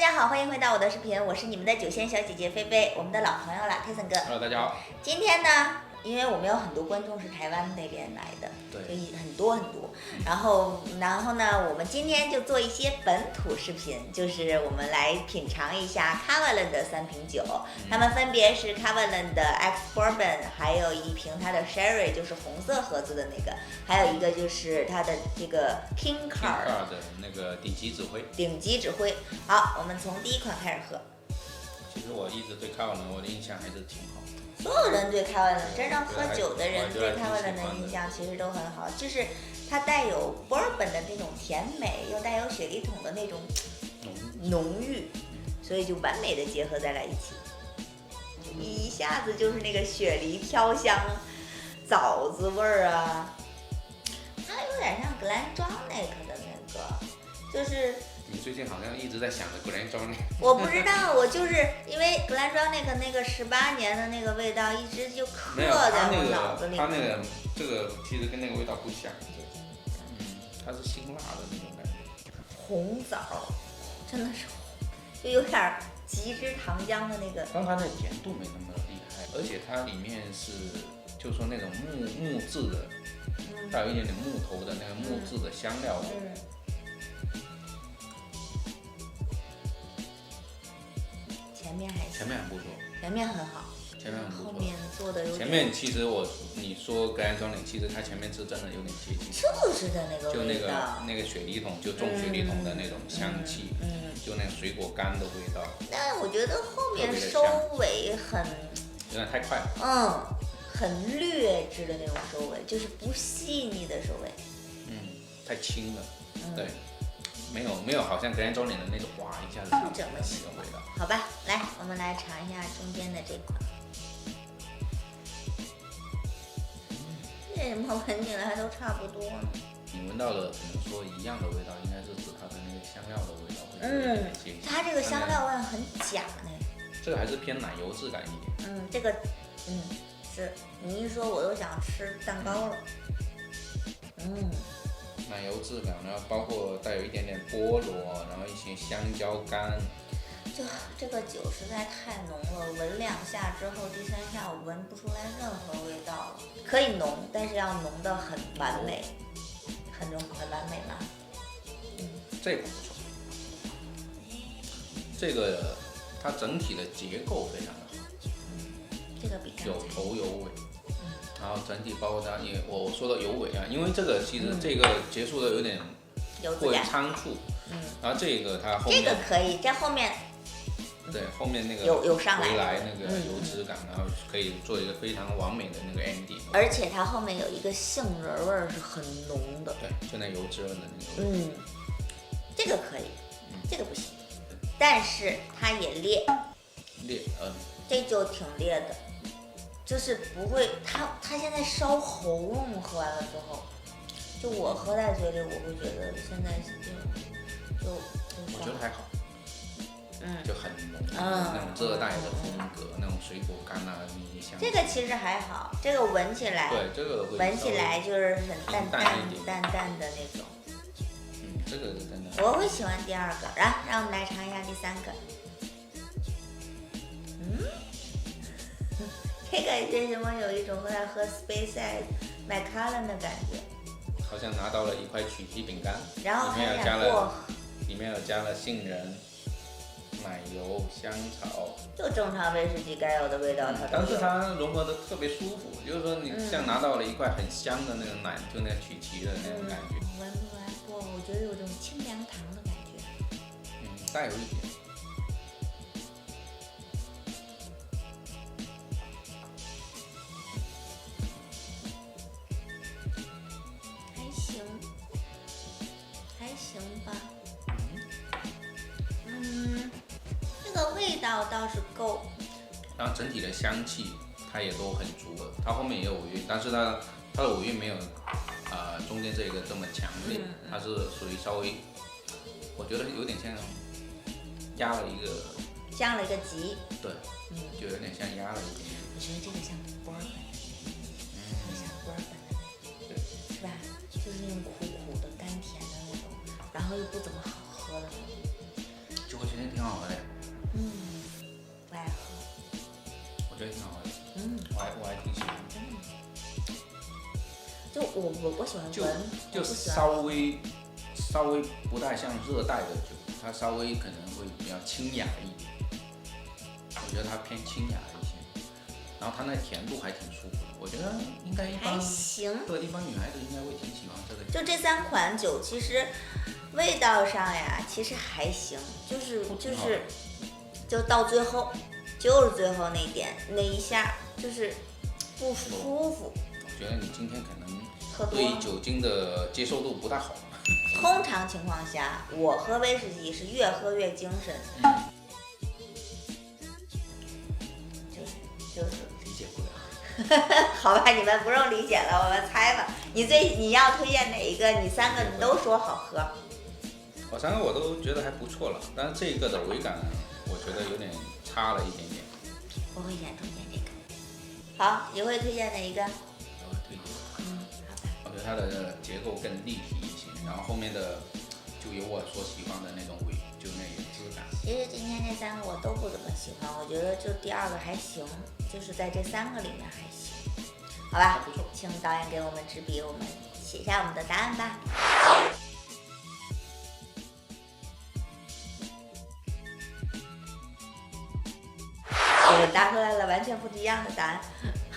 家好，欢迎回到我的视频，我是你们的酒仙小姐姐菲菲，我们的老朋友了，Tyson 哥。Hello， 大家好。今天呢，因为我们有很多观众是台湾那边来的，对，就很多。然后呢，我们今天就做一些本土视频，就是我们来品尝一下 Kavalan 的3瓶酒，它们分别是 Kavalan 的 X Bourbon， 还有一瓶它的 Sherry， 就是红色盒子的那个，还有一个就是它的这个 King Card 的那个顶级指挥。好，我们从第一款开始喝。其实我一直对 Kavalan 我的印象还是挺好。所有人对 Kavalan， 真正喝酒的人对 Kavalan 的印象其实都很好，就是它带有 Bourbon 的那种甜美，又带有雪梨桶的那种浓郁，所以就完美的结合在了一起，一下子就是那个雪梨飘香、枣子味儿啊，它有点像 GlenDronach 的那个，就是。你最近好像一直在想着 GlenDronach。我不知道，我就是因为 GlenDronach 那个18年的那个味道一直就刻在我脑子里。它那个这个其实跟那个味道不像，它是辛辣的那种感觉。红枣，真的是就有点极致糖浆的那个。但它的甜度没那么厉害，而且它里面是就说那种木质的，带有一点点木头的那个木质的香料味。前面很不错，前面很好，前面很不错，后面做的有点。前面其实你说GlenDronach，其实它前面是真的有点接近，就是的那个就味道，那个雪梨桶，就种雪梨桶的那种香气，就那个水果干的味道。但我觉得后面收尾很，有点太快了，很劣质的那种收尾，就是不细腻的收尾，太轻了，对。没有，好像GlenDronach的那种哇一下子上这么细的味道。好吧，来，我们来尝一下中间的这款。为什么闻起来都差不多呢？你闻到的可能说一样的味道，应该是指它的那个香料的味道。它这个香料味很假呢。这个还是偏奶油质感一点。这个，是你一说我都想吃蛋糕了。奶油质感，然后包括带有一点点菠萝，然后一些香蕉干。就这个酒实在太浓了，闻2下之后，第3下我闻不出来任何味道了。可以浓，但是要浓得很完美，很完美吗？这个不错，这个它整体的结构非常的好。这个比有头有尾。然后整体包括它，因为我说的有尾啊，因为这个其实这个结束的有点过于仓促，然后这个它后面这个可以在后面，对后面那个有上回来那个油脂感，然后可以做一个非常完美的那个 ending， 而且它后面有一个杏仁味是很浓的，对，就那油脂味的那个味。这个可以，这个不行，但是它也烈，这酒挺烈的。就是不会，它现在烧喉咙，喝完了之后，就我喝在嘴里，我会觉得现在就我觉得还好，就很浓，那种热带的风格，那种水果干啊那些香。这个其实还好，这个闻起来，对，这个闻起来就是很淡的那种。这个是真的。我会喜欢第2个，让我们来尝一下第3个。这个为什么有一种在喝 SpaceX Macallan 的感觉？好像拿到了一块曲奇饼干，然后里面有加了杏仁、奶油、香草，就正常威士忌该有的味道。但是它融合的特别舒服，就是说你像拿到了一块很香的那种奶，就那个曲奇的那种感觉。闻不闻不？我觉得有种清凉糖的感觉。带有一点。这个味道倒是够，然后整体的香气它也都很足了，它后面也有尾韵，但是它的尾韵没有中间这个这么强烈，它是属于稍微，我觉得有点像压了一个降了一个级，对，就有点像压了一点。我觉得这个像Bourbon，像Bourbon的，是吧？就是那种苦苦的、甘甜的那种，然后又不怎么好喝的那种。就我觉得挺好我喜欢闻，就稍微不太像热带的酒，它稍微可能会比较清雅一点，我觉得它偏清雅一些，然后它那甜度还挺舒服的，我觉得应该还行，对，一般女孩子应该会挺喜欢这个。就这3款酒，其实味道上呀，其实还行，就到最后，就是最后那一下，就是不舒服。我觉得你今天可能对于酒精的接受度不太好。通常情况下，我喝威士忌是越喝越精神。就是理解不了。好吧，你们不用理解了，我们猜吧。你要推荐哪一个？你3个你都说好喝。我3个我都觉得还不错了，但是这个的尾感我觉得有点差了一点点。我会先推荐这个。好，你会推荐哪一个？我会推荐。好吧。我觉得它的结构更立体一些，然后后面的就有我所喜欢的那种就那个质感。其实今天这3个我都不怎么喜欢，我觉得就第2个还行，就是在这3个里面还行。好吧，请导演给我们执笔，我们写下我们的答案吧。我们答出来了完全不一样的答案。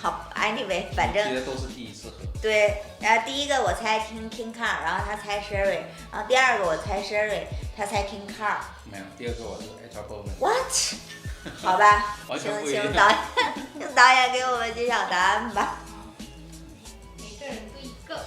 好 ，anyway， 反正这些都是第一次喝。对，然后第一个我猜 King Car， 然后他猜 Sherry， 然后第2个我猜 Sherry， 他猜 King Car。没有，第2个我是 H Bourbon。What？ 好吧，请导演给我们揭晓答案吧。每个人对一个。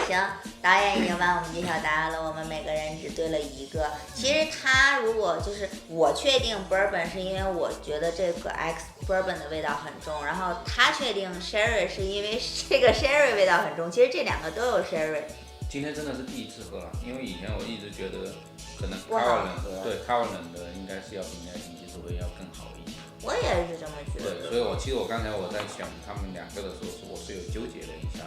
行，导演已经帮我们揭晓答案了，我们每个人只对了1个。其实他如果就是我确定 Bourbon 是因为我觉得这个 X Bourbon 的味道很重，然后他确定 Sherry 是因为这个 Sherry 味道很重。其实这2个都有 Sherry。今天真的是第一次喝了，因为以前我一直觉得可能 Carolyn 的应该是要比那顶级指挥要更好一些。我也是这么觉得。对，所以其实我刚才在想他们2个的时候，我是有纠结了一下。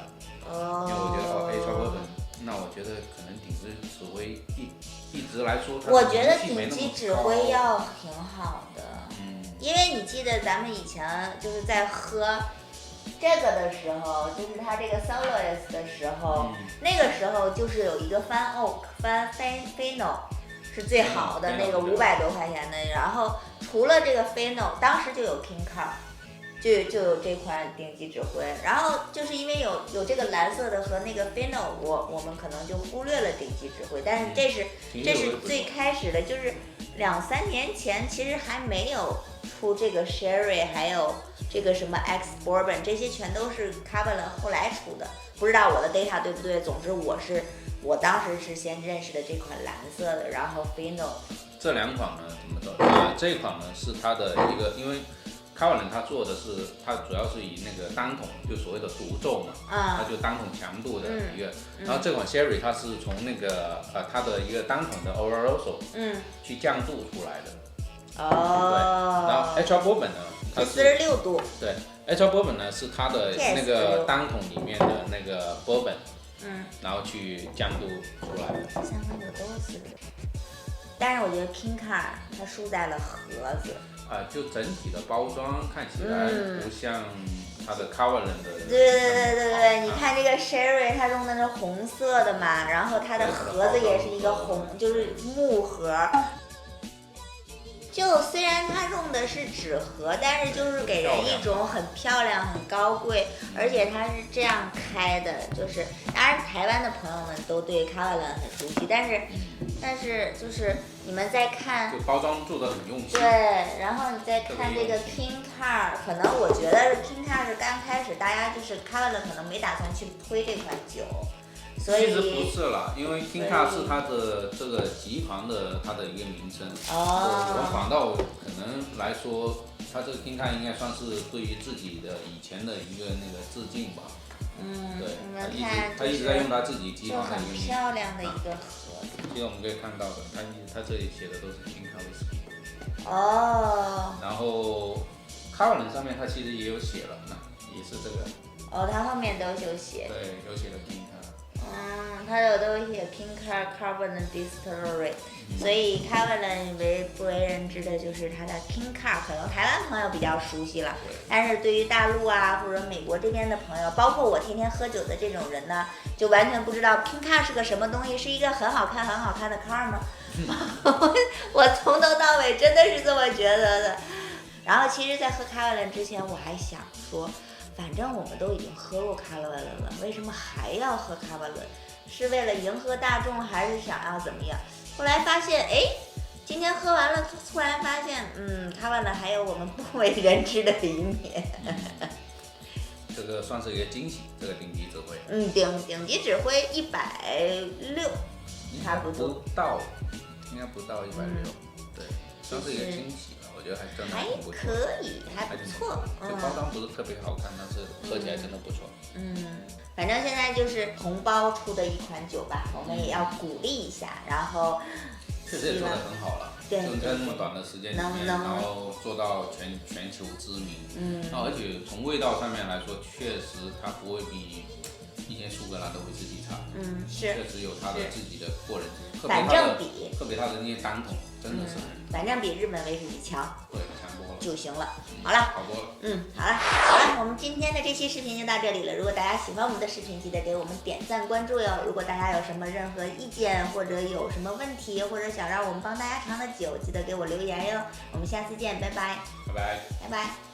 因为我觉得H Bourbon，那我觉得可能顶级指挥一直来说，我觉得顶级指挥要挺好的。因为你记得咱们以前就是在喝这个的时候，就是它这个 Soloist 的时候，那个时候就是有一个Fan Oak、Fan Fino 是最好的那个500多块钱的，然后除了这个 Fino， 当时就有 King Car。就有这款顶级指挥，然后就是因为有这个蓝色的和那个 Fino， 我们可能就忽略了顶级指挥，但是这是最开始的，就是2-3年前其实还没有出这个 Sherry， 还有这个什么 X Bourbon， 这些全都是 Cabernet 后来出的，不知道我的 data 对不对，总之我当时是先认识的这款蓝色的，然后 Fino。这2款呢怎么着？这款呢是它的一个，因为Carolyn 它做的是，它主要是以那个单桶，就所谓的独奏嘛，它就单桶强度的一个。然后这款 Sherry 它是从那个它的一个单桶的 Oloroso 去降度出来的。对。然后 H Bourbon 呢，它是46度。对 ，H Bourbon 呢是它的那个单桶里面的那个 Bourbon，然后去降度出来的。3款酒都是46。但是我觉得 King Car 它输在了盒子。就整体的包装看起来不像它的 Carolyn 的。对，你看这个 Sherry 它用的是红色的嘛，然后它的盒子也是一个红，就是木盒。就虽然它用的是纸盒，但是就是给人一种很漂亮、很高贵，而且它是这样开的，就是当然台湾的朋友们都对 Carolyn 很熟悉，但是就是你们在看，就包装做的很用心。对，然后你再看这个 King Car， 可能我觉得 King Car 是刚开始大家就是 Carolyn 可能没打算去推这款酒。所以其实不是啦，因为 King Car 是它的这个集团的它的一个名称。我反倒可能来说，它这个 King Car 应该算是对于自己的以前的一个那个致敬吧。对，他一直在用他自己集团的一个名字。很漂亮的一个盒子。其实我们可以看到的，他这里写的都是 King Car Whisky。然后 Carolyn 上面它其实也有写了，那也是这个。它后面都有写。对，有写了 King Car。它有都写 King Carbon Distillery，所以开外了不为人知的就是它的 King Car， 可能台湾朋友比较熟悉了，但是对于大陆啊或者美国这边的朋友，包括我天天喝酒的这种人呢，就完全不知道 King Car 是个什么东西，是一个很好看的 car 吗？我从头到尾真的是这么觉得的。然后其实在喝开外了之前，我还想说，反正我们都已经喝过开外了，为什么还要喝开外了？是为了迎合大众，还是想要怎么样？后来发现，今天喝完了，突然发现，开外了还有我们不为人知的一面。这个算是一个惊喜，这个顶级指挥。顶级指挥160，差不多。应该不到160，对，算是一个惊喜了。我觉得还真的还不错，可以，还不错。就包装不是特别好看，但是喝起来真的不错。反正现在就是同胞出的一款酒吧，我们也要鼓励一下，然后确实也做得很好了，对，就在那么短的时间里面，然后做到全球知名，然后而且从味道上面来说，确实它不会比一些苏格兰的威士忌差，确实有它的自己的过人之处，特别它的那些单桶真的是反正比日本威士忌强，对，强多了就行了。好了，好多了，好了，我们今天的这期视频就到这里了。如果大家喜欢我们的视频，记得给我们点赞关注哟。如果大家有什么任何意见，或者有什么问题，或者想让我们帮大家尝的酒，记得给我留言哟。我们下次见，拜拜，拜拜，拜拜。